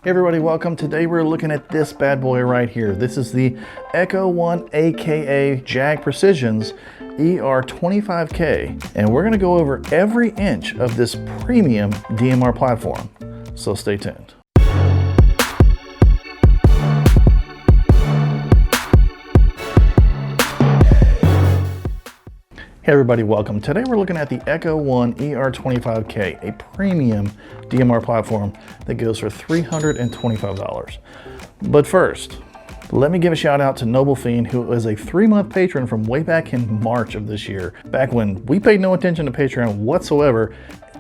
Hey everybody, welcome. Today we're looking at this bad boy right here. This is the Echo1 aka Jag Precision's ER25K, and we're going to go over every inch of this premium DMR platform. So stay tuned. Hey everybody, welcome. Today we're looking at the Echo1 ER25K, a premium DMR platform that goes for $325. But first, let me give a shout out to Noble Fiend, who is a 3-month patron from way back in March of this year, back when we paid no attention to Patreon whatsoever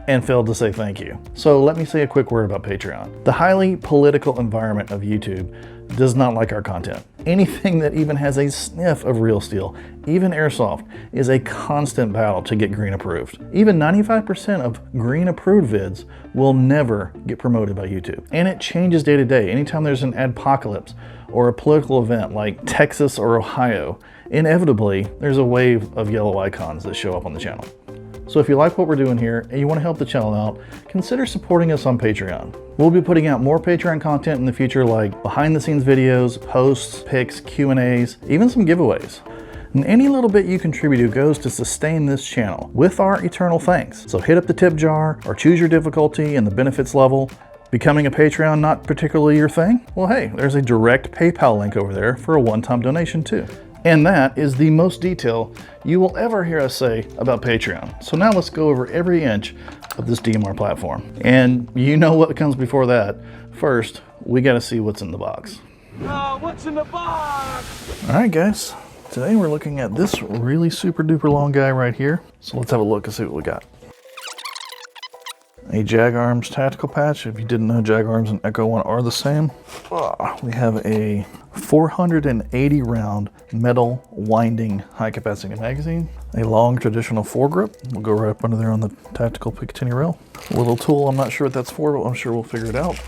and failed to say thank you. So let me say a quick word about Patreon. The highly political environment of YouTube does not like our content. Anything that even has a sniff of real steel, even airsoft, is a constant battle to get green approved. Even 95% of green approved vids will never get promoted by YouTube. And it changes day to day. Anytime there's an adpocalypse or a political event like Texas or Ohio, inevitably there's a wave of yellow icons that show up on the channel. So if you like what we're doing here and you want to help the channel out, consider supporting us on Patreon. We'll be putting out more Patreon content in the future, like behind the scenes videos, posts, picks, Q&As, even some giveaways. And any little bit you contribute goes to sustain this channel with our eternal thanks. So hit up the tip jar or choose your difficulty and the benefits level. Becoming a Patreon not particularly your thing? Well, hey, there's a direct PayPal link over there for a one-time donation too. And that is the most detail you will ever hear us say about Patreon. So now let's go over every inch of this DMR platform. And you know what comes before that. First, we gotta see what's in the box. Oh, what's in the box? All right, guys. Today we're looking at this really super duper long guy right here. So let's have a look and see what we got. A Jag Arms tactical patch. If you didn't know, Jag Arms and Echo1 are the same. We have a 480 round metal winding high capacity magazine. A long traditional foregrip. We'll go right up under there on the tactical Picatinny rail. A little tool, I'm not sure what that's for, but I'm sure we'll figure it out.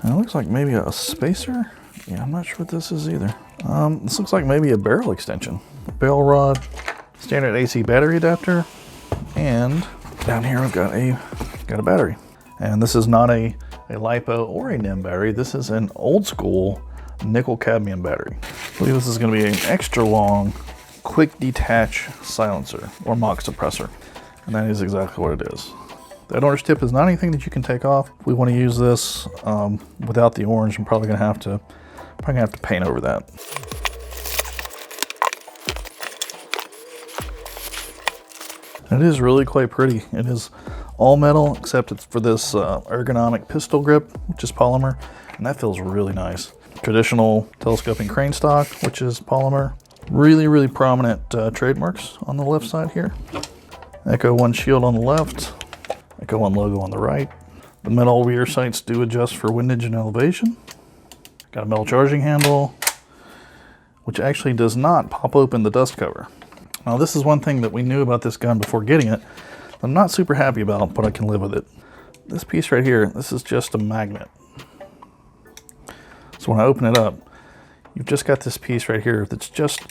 And it looks like maybe a spacer. Yeah, I'm not sure what this is either. This looks like maybe a barrel extension. A barrel rod, standard AC battery adapter, and down here I've got a battery. And this is not a LiPo or a NIM battery. This is an old school nickel cadmium battery. I believe this is going to be an extra long quick detach silencer or mock suppressor. And that is exactly what it is. That orange tip is not anything that you can take off. If we want to use this without the orange, I'm probably going to have to paint over that. It is really quite pretty. It is all metal, except it's for this ergonomic pistol grip, which is polymer, and that feels really nice. Traditional telescoping crane stock, which is polymer. Really, really prominent trademarks on the left side here. Echo1 shield on the left, Echo1 logo on the right. The metal rear sights do adjust for windage and elevation. Got a metal charging handle, which actually does not pop open the dust cover. Now this is one thing that we knew about this gun before getting it. I'm not super happy about, but I can live with it. This piece right here, this is just a magnet. So when I open it up, you've just got this piece right here that's just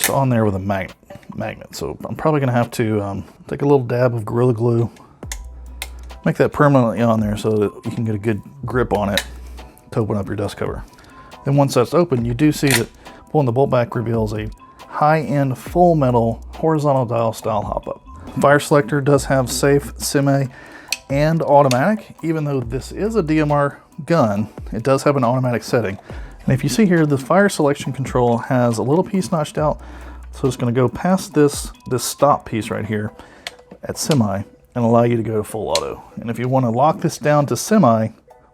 on there with a magnet. So I'm probably gonna have to take a little dab of Gorilla Glue, make that permanently on there so that you can get a good grip on it to open up your dust cover. Then once that's open, you do see that pulling the bolt back reveals a high-end full metal horizontal dial style hop-up. Fire selector does have safe, semi, and automatic. Even though this is a DMR gun, it does have an automatic setting. And if you see here, the fire selection control has a little piece notched out, so it's going to go past this stop piece right here at semi and allow you to go to full auto. And if you want to lock this down to semi,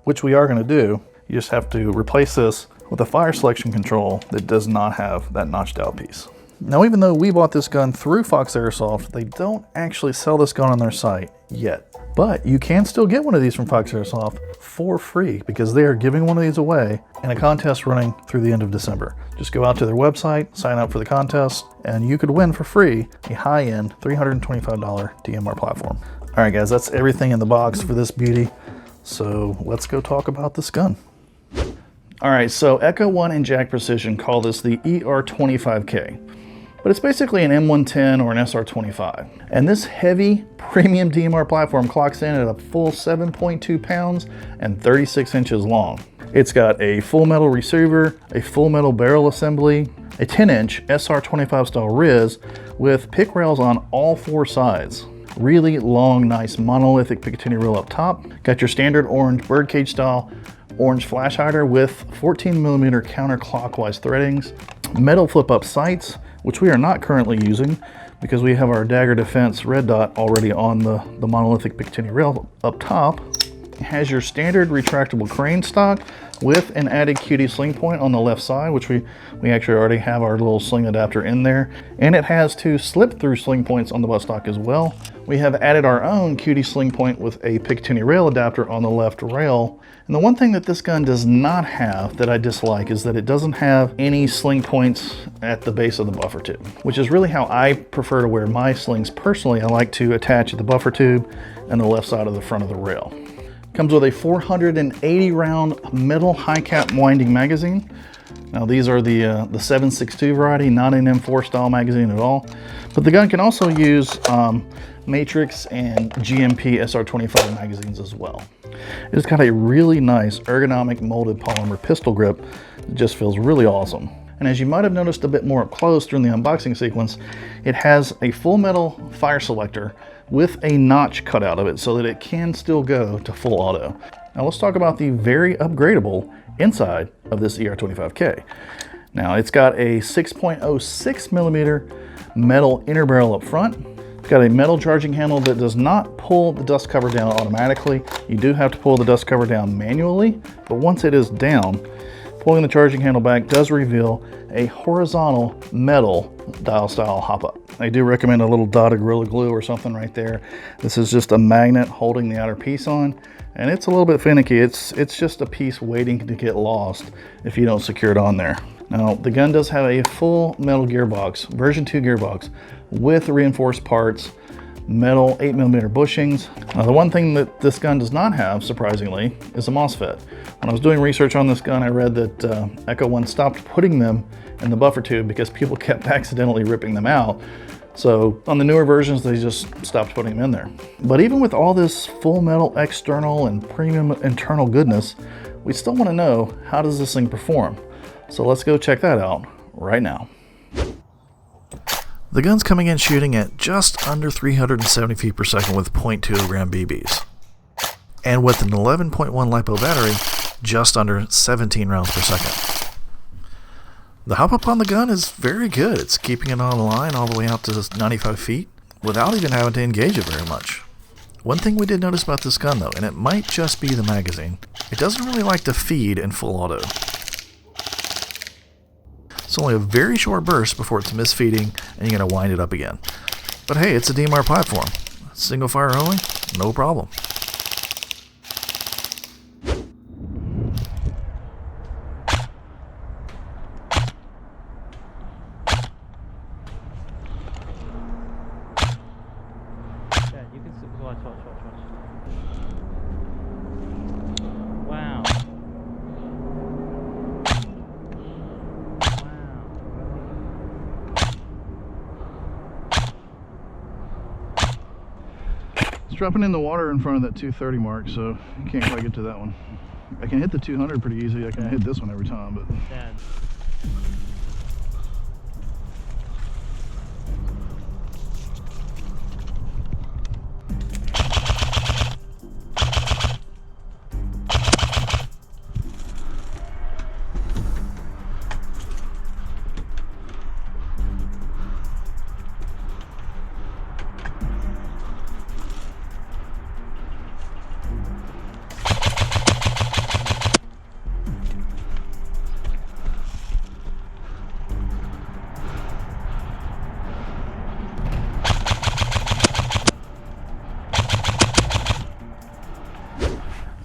which we are going to do, you just have to replace this with a fire selection control that does not have that notched out piece. Now, even though we bought this gun through Fox Airsoft, they don't actually sell this gun on their site yet. But you can still get one of these from Fox Airsoft for free because they are giving one of these away in a contest running through the end of December. Just go out to their website, sign up for the contest, and you could win for free a high-end $325 DMR platform. All right, guys, that's everything in the box for this beauty. So let's go talk about this gun. All right, so Echo1 and Jag Precision call this the ER25K. but it's basically an M110 or an SR25. And this heavy premium DMR platform clocks in at a full 7.2 pounds and 36 inches long. It's got a full metal receiver, a full metal barrel assembly, a 10-inch SR25 style riz with pick rails on all 4 sides. Really long, nice monolithic Picatinny rail up top. Got your standard orange birdcage style orange flash hider with 14mm counterclockwise threadings, metal flip-up sights, which we are not currently using because we have our Dagger Defense red dot already on the monolithic Picatinny rail up top. It has your standard retractable crane stock with an added QD sling point on the left side, which we actually already have our little sling adapter in there. And it has 2 slip-through sling points on the butt stock as well. We have added our own QD sling point with a Picatinny rail adapter on the left rail. And the one thing that this gun does not have that I dislike is that it doesn't have any sling points at the base of the buffer tube, which is really how I prefer to wear my slings personally. I like to attach at the buffer tube and the left side of the front of the rail. Comes with a 480 round metal high cap winding magazine. Now these are the 7.62 variety, not an M4 style magazine at all. But the gun can also use Matrix and GMP SR25 magazines as well. It's got a really nice ergonomic molded polymer pistol grip that just feels really awesome. And as you might have noticed a bit more up close during the unboxing sequence, it has a full metal fire selector with a notch cut out of it so that it can still go to full auto. Now let's talk about the very upgradable inside of this ER25K. Now it's got a 6.06mm metal inner barrel up front. It's got a metal charging handle that does not pull the dust cover down automatically. You do have to pull the dust cover down manually, but once it is down, pulling the charging handle back does reveal a horizontal metal dial style hop up. I do recommend a little dot of Gorilla Glue or something right there. This is just a magnet holding the outer piece on, and it's a little bit finicky. It's just a piece waiting to get lost if you don't secure it on there. Now the gun does have a full metal gearbox, version 2 gearbox with reinforced parts, metal 8mm bushings. Now the one thing that this gun does not have, surprisingly, is a MOSFET. When I was doing research on this gun, I read that Echo1 stopped putting them in the buffer tube because people kept accidentally ripping them out. So on the newer versions, they just stopped putting them in there. But even with all this full metal external and premium internal goodness, we still want to know, how does this thing perform? So let's go check that out right now. The gun's coming in shooting at just under 370 feet per second with 0.2 gram BBs. And with an 11.1 LiPo battery, just under 17 rounds per second. The hop up on the gun is very good. It's keeping it on the line all the way out to 95 feet without even having to engage it very much. One thing we did notice about this gun though, and it might just be the magazine, it doesn't really like to feed in full auto. It's only a very short burst before it's misfeeding and you're going to wind it up again. But hey, it's a DMR platform. Single fire only, no problem. Yeah, you can watch. Wow. It's dropping in the water in front of that 230 mark, so you can't quite get to that one. I can hit the 200 pretty easy. I can hit this one every time, but... Dad.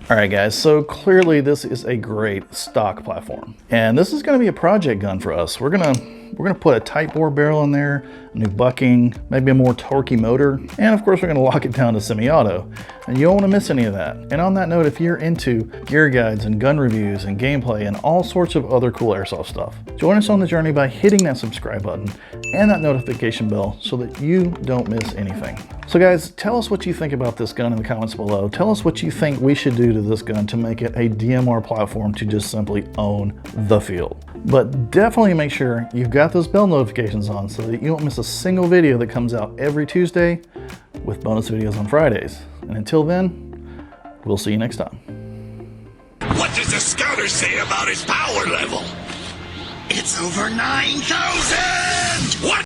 All right guys, so clearly this is a great stock platform. And this is gonna be a project gun for us. We're gonna We're gonna put a tight bore barrel in there, a new bucking, maybe a more torquey motor, and of course we're gonna lock it down to semi-auto. And you don't wanna miss any of that. And on that note, if you're into gear guides and gun reviews and gameplay and all sorts of other cool airsoft stuff, join us on the journey by hitting that subscribe button and that notification bell so that you don't miss anything. So guys, tell us what you think about this gun in the comments below. Tell us what you think we should do to this gun to make it a DMR platform to just simply own the field. But definitely make sure you've got those bell notifications on so that you don't miss a single video that comes out every Tuesday with bonus videos on Fridays. And until then, we'll see you next time. What does the scouter say about his power level? It's over 9,000! What?